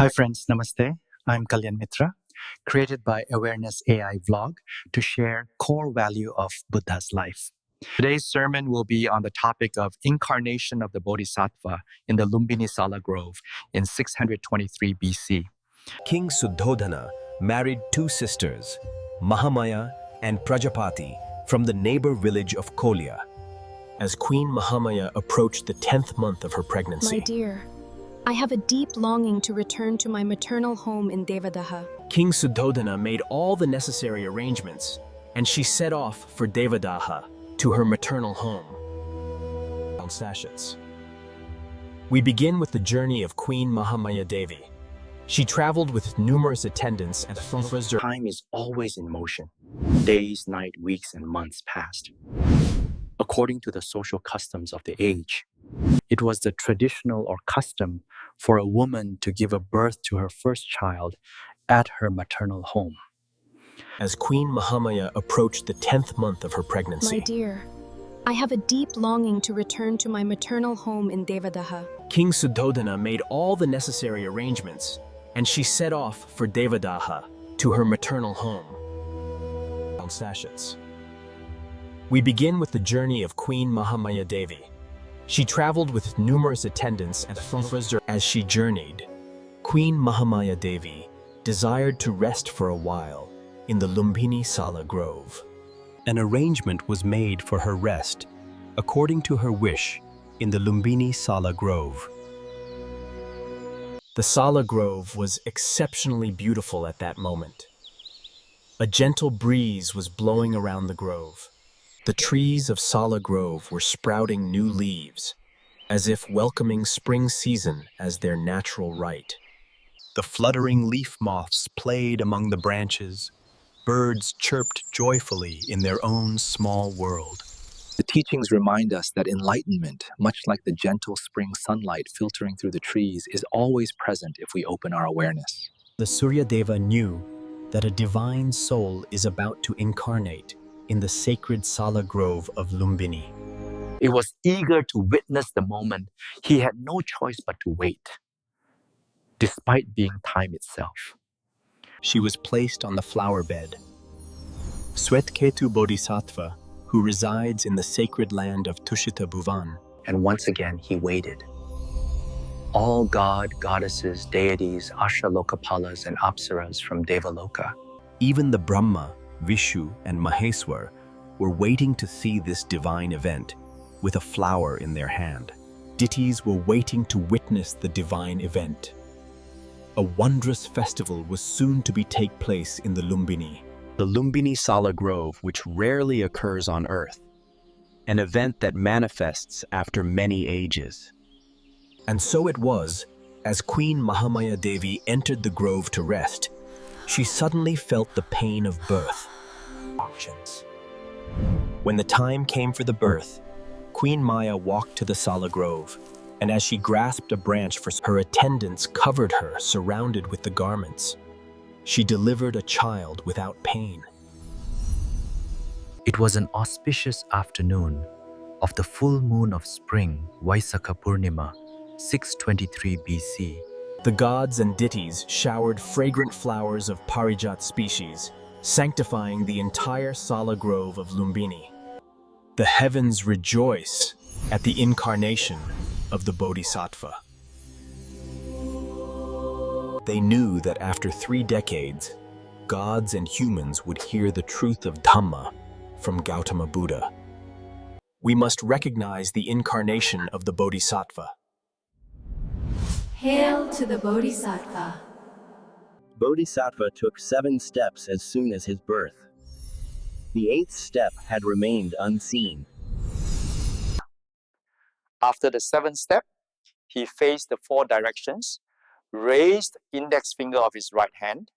Hi friends, Namaste. I'm Kalyan Mitra, created by Awareness AI Vlog to share core value of Buddha's life. Today's sermon will be on the topic of Incarnation of the Bodhisattva in the Lumbini Sala Grove in 623 BC. King Suddhodana married two sisters, Mahamaya and Prajapati, from the neighbor village of Kolya. As Queen Mahamaya approached the 10th month of her pregnancy, My dear, I have a deep longing to return to my maternal home in Devadaha. King Suddhodana made all the necessary arrangements, and she set off for Devadaha, to her maternal home. Sachets. We begin with the journey of Queen Mahamaya Devi. She traveled with numerous attendants and fundraisers. Time is always in motion. Days, night, weeks, and months passed. According to the social customs of the age, it was the traditional or custom for a woman to give a birth to her first child at her maternal home. As Queen Mahamaya approached the 10th month of her pregnancy, My dear, I have a deep longing to return to my maternal home in Devadaha. King Suddhodana made all the necessary arrangements, and she set off for Devadaha, to her maternal home. Sachets. We begin with the journey of Queen Mahamaya Devi. She traveled with numerous attendants and fundraisers. As she journeyed, Queen Mahamaya Devi desired to rest for a while in the Lumbini Sala Grove. An arrangement was made for her rest, according to her wish, in the Lumbini Sala Grove. The Sala Grove was exceptionally beautiful at that moment. A gentle breeze was blowing around the grove. The trees of Sala Grove were sprouting new leaves, as if welcoming spring season as their natural right. The fluttering leaf moths played among the branches. Birds chirped joyfully in their own small world. The teachings remind us that enlightenment, much like the gentle spring sunlight filtering through the trees, is always present if we open our awareness. The Suryadeva knew that a divine soul is about to incarnate in the sacred Sala Grove of Lumbini. It was eager to witness the moment. He had no choice but to wait, despite being time itself. She was placed on the flower bed. Swetketu Bodhisattva, who resides in the sacred land of Tushita Bhuvan. And once again, he waited. All god, goddesses, deities, Ashalokapalas, and Apsaras from Devaloka, Even the Brahma, Vishu, and Maheswar were waiting to see this divine event with a flower in their hand. Deities were waiting to witness the divine event. A wondrous festival was soon to take place in the Lumbini. The Lumbini Sala Grove, which rarely occurs on Earth. An event that manifests after many ages. And so it was, as Queen Mahamaya Devi entered the grove to rest, she suddenly felt the pain of birth. When the time came for the birth, Queen Maya walked to the Sala Grove, and as she grasped a branch for her attendants covered her, surrounded with the garments. She delivered a child without pain. It was an auspicious afternoon of the full moon of spring, Vaisakha Purnima, 623 BC. The gods and deities showered fragrant flowers of Parijat species, sanctifying the entire Sala Grove of Lumbini. The heavens rejoice at the incarnation of the Bodhisattva. They knew that after 3 decades, gods and humans would hear the truth of Dhamma from Gautama Buddha. We must recognize the incarnation of the Bodhisattva. Hail to the Bodhisattva. Bodhisattva took 7 steps as soon as his birth. The 8th step had remained unseen. After the 7th step, he faced the 4 directions, raised index finger of his right hand.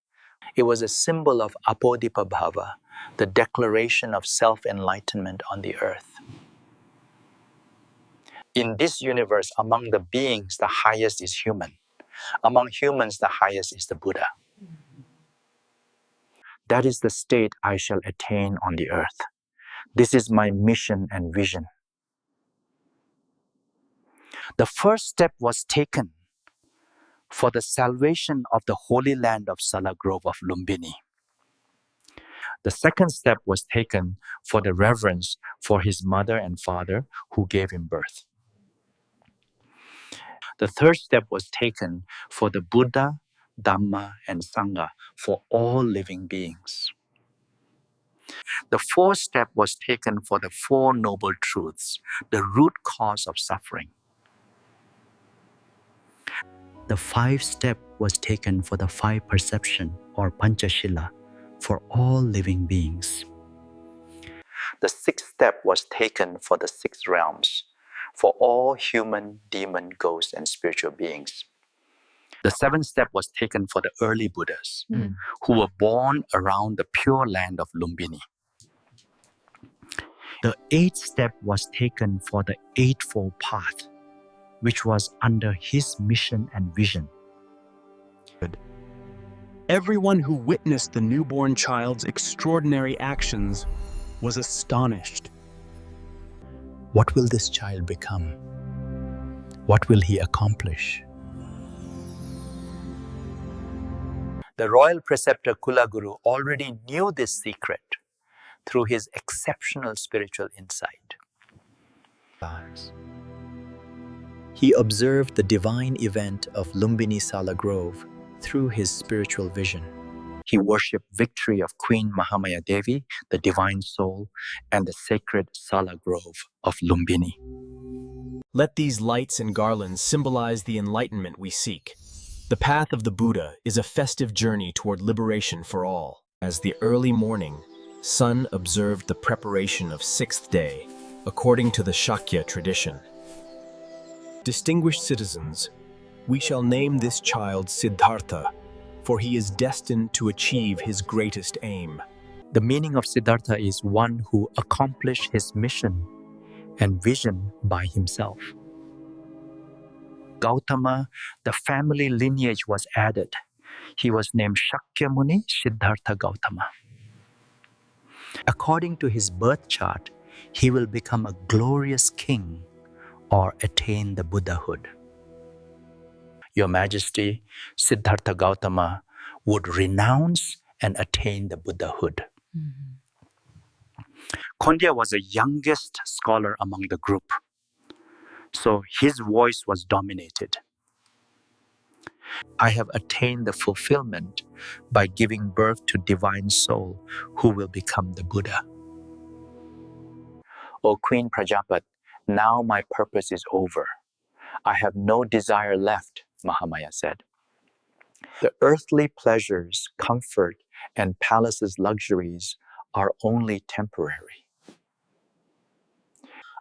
It was a symbol of Apodipabhava, the declaration of self-enlightenment on the earth. In this universe, among the beings, the highest is human. Among humans, the highest is the Buddha. That is the state I shall attain on the earth. This is my mission and vision. The first step was taken for the salvation of the holy land of Salagrove of Lumbini. The second step was taken for the reverence for his mother and father who gave him birth. The third step was taken for the Buddha, Dhamma, and Sangha, for all living beings. The fourth step was taken for the Four Noble Truths, the root cause of suffering. The fifth step was taken for the five perception or Panchashila for all living beings. The sixth step was taken for the six realms, for all human, demon, ghost, and spiritual beings. The seventh step was taken for the early Buddhas who were born around the pure land of Lumbini. The eighth step was taken for the Eightfold Path, which was under his mission and vision. Everyone who witnessed the newborn child's extraordinary actions was astonished. What will this child become? What will he accomplish? The royal preceptor Kulaguru already knew this secret through his exceptional spiritual insight. He observed the divine event of Lumbini Sala Grove through his spiritual vision. He worshipped victory of Queen Mahamaya Devi, the divine soul, and the sacred Sala Grove of Lumbini. Let these lights and garlands symbolize the enlightenment we seek. The path of the Buddha is a festive journey toward liberation for all. As the early morning sun observed the preparation of sixth day, according to the Shakya tradition. Distinguished citizens, we shall name this child Siddhartha, for he is destined to achieve his greatest aim. The meaning of Siddhartha is one who accomplished his mission and vision by himself. Gautama, the family lineage was added. He was named Shakyamuni Siddhartha Gautama. According to his birth chart, he will become a glorious king or attain the Buddhahood. Your Majesty, Siddhartha Gautama would renounce and attain the Buddhahood. Kondya was the youngest scholar among the group, so his voice was dominated. I have attained the fulfillment by giving birth to divine soul who will become the Buddha. O Queen Prajapat, now my purpose is over. I have no desire left, Mahamaya said. The earthly pleasures, comfort, and palace's luxuries are only temporary.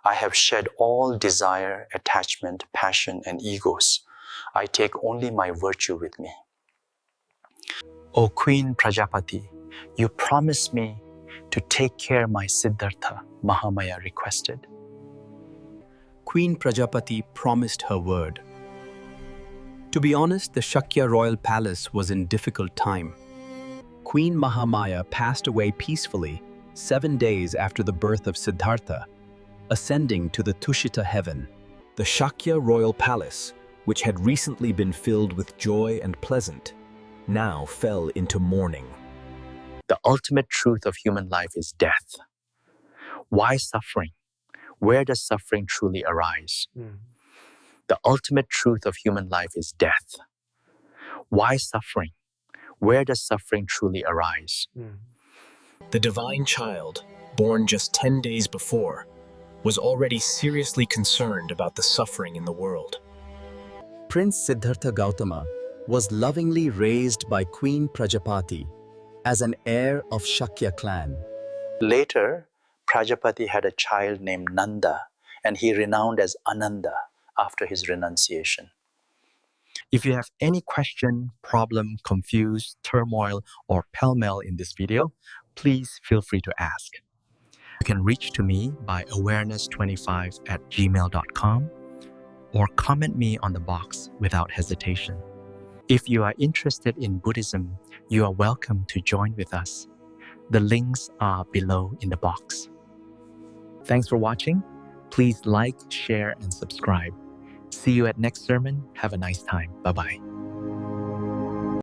I have shed all desire, attachment, passion, and egos. I take only my virtue with me. O Queen Prajapati, you promised me to take care of my Siddhartha, Mahamaya requested. Queen Prajapati promised her word. To be honest, the Shakya royal palace was in difficult time. Queen Mahamaya passed away peacefully 7 days after the birth of Siddhartha, ascending to the Tushita heaven. The Shakya royal palace, which had recently been filled with joy and pleasant, now fell into mourning. The ultimate truth of human life is death. Why suffering? Where does suffering truly arise? The ultimate truth of human life is death. Why suffering? Where does suffering truly arise? The divine child, born just 10 days before, was already seriously concerned about the suffering in the world. Prince Siddhartha Gautama was lovingly raised by Queen Prajapati as an heir of Shakya clan. Later, Prajapati had a child named Nanda, and he renowned as Ananda after his renunciation. If you have any question, problem, confused, turmoil, or pell-mell in this video, please feel free to ask. You can reach to me by awareness25@gmail.com or comment me on the box without hesitation. If you are interested in Buddhism, you are welcome to join with us. The links are below in the box. Thanks for watching. Please like, share, and subscribe. See you at next sermon. Have a nice time. Bye-bye.